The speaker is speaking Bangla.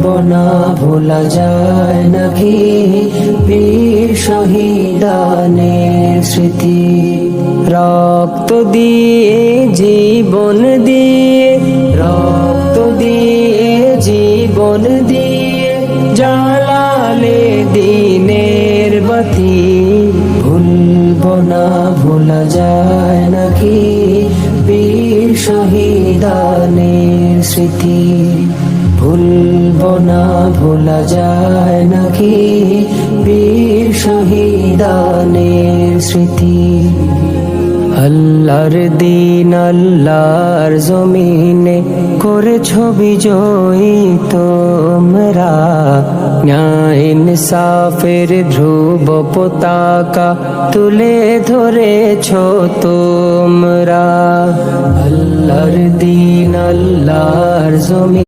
না ভোলা যায় নাকি বীর শহীদানের স্মৃতি। রক্ত দিয়ে জীবন দিয়ে, রক্ত দিয়ে জীবন দিয়ে জ্বালালে দিনের বাতি। ভুলব না ভোলা যায় নাকি বীর শহীদানের স্মৃতি। ভুলব না ভোলা যায় নাকি বীর শহীদানের স্মৃতি। আল্লাহর দিন আল্লাহর জমিনে করেছো বিজয়ী তোমরা, ন্যায় ইনসাফের ধ্রুব পতাকা তুলে ধরেছো তোমরা। আল্লাহর দিন আল্লাহর জমিনে